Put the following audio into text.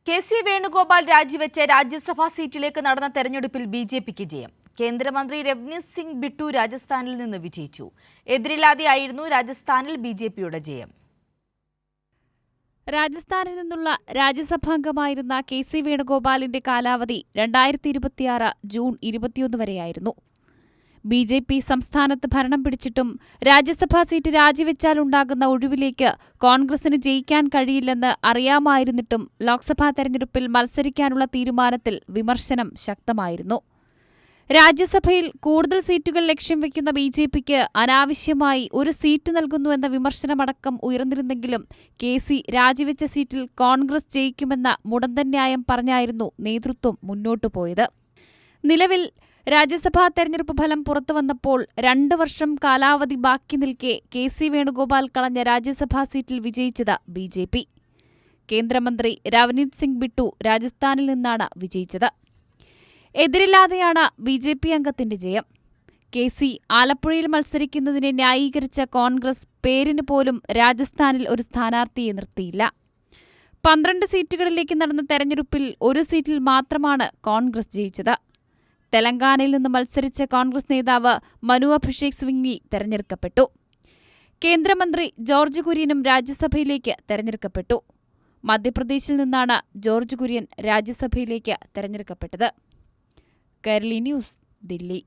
K C. Venugopal രാജിവെച്ച രാജ്യസഭാ സീറ്റിലേക്ക് നടന്ന തെരഞ്ഞെടുപ്പിൽ ബി.ജെ.പിക്ക് ജയം. കേന്ദ്രമന്ത്രി രവ്നീത് സിംഗ് ബിട്ടു രാജസ്ഥാനിൽ നിന്ന് വിജയിച്ചു. എതിരില്ലാതെയായിരുന്നു രാജസ്ഥാനിൽ ബി.ജെ.പിയുടെ ജയം. രാജസ്ഥാനിൽ നിന്നുള്ള രാജ്യസഭാംഗമായിരുന്ന കെ.സി. വേണുഗോപാലിന്റെ കാലാവധി 2026 ജൂൺ 21 വരെയായിരുന്നു. ബി.ജെ.പി സംസ്ഥാനത്ത് ഭരണം പിടിച്ചിട്ടും രാജ്യസഭാ സീറ്റ് രാജിവെച്ചാലുണ്ടാകുന്ന ഒഴിവിലേക്ക് കോൺഗ്രസിന് ജയിക്കാൻ കഴിയില്ലെന്ന് അറിയാമായിരുന്നിട്ടും ലോക്സഭാ തെരഞ്ഞെടുപ്പിൽ മത്സരിക്കാനുള്ള തീരുമാനത്തിൽ വിമർശനം ശക്തമായിരുന്നു. രാജ്യസഭയിൽ കൂടുതൽ സീറ്റുകൾ ലക്ഷ്യം വയ്ക്കുന്ന ബി.ജെ.പിക്ക് അനാവശ്യമായി ഒരു സീറ്റ് നൽകുന്നുവെന്ന വിമർശനമടക്കം ഉയർന്നിരുന്നെങ്കിലും കെ.സി. രാജിവെച്ച സീറ്റിൽ കോൺഗ്രസ് ജയിക്കുമെന്ന മുടന്തൻ ന്യായം പറഞ്ഞായിരുന്നു നേതൃത്വം മുന്നോട്ടുപോയത്. നിലവിൽ രാജ്യസഭാ തെരഞ്ഞെടുപ്പ് ഫലം പുറത്തുവന്നപ്പോൾ 2 വർഷം കാലാവധി ബാക്കി നിൽക്കെ കെ.സി. വേണുഗോപാൽ കളഞ്ഞ രാജ്യസഭാ സീറ്റിൽ വിജയിച്ചത് ബി.ജെ.പി. കേന്ദ്രമന്ത്രി രവ്നീത് സിംഗ് ബിട്ടു രാജസ്ഥാനിൽ നിന്നാണ് വിജയിച്ചത്. എതിരില്ലാതെയാണ് ബി.ജെ.പി അംഗത്തിന്റെ ജയം. കെ.സി. ആലപ്പുഴയിൽ മത്സരിക്കുന്നതിനെ ന്യായീകരിച്ച കോൺഗ്രസ് പേരിന് പോലും രാജസ്ഥാനിൽ ഒരു സ്ഥാനാർത്ഥിയെ നിർത്തിയില്ല. 12 സീറ്റുകളിലേക്ക് നടന്ന തെരഞ്ഞെടുപ്പിൽ ഒരു സീറ്റിൽ മാത്രമാണ് കോൺഗ്രസ് ജയിച്ചത്. തെലങ്കാനയിൽ നിന്ന് മത്സരിച്ച കോൺഗ്രസ് നേതാവ് മനു അഭിഷേക് സിംഗ്വി തെരഞ്ഞെടുക്കപ്പെട്ടു. കേന്ദ്രമന്ത്രി ജോർജ് കുര്യനും രാജ്യസഭയിലേക്ക് തെരഞ്ഞെടുക്കപ്പെട്ടു. മധ്യപ്രദേശിൽ നിന്നാണ് ജോർജ് കുര്യൻ രാജ്യസഭയിലേക്ക് തെരഞ്ഞെടുക്കപ്പെട്ടത്. കൈരളി ന്യൂസ്, ദില്ലി.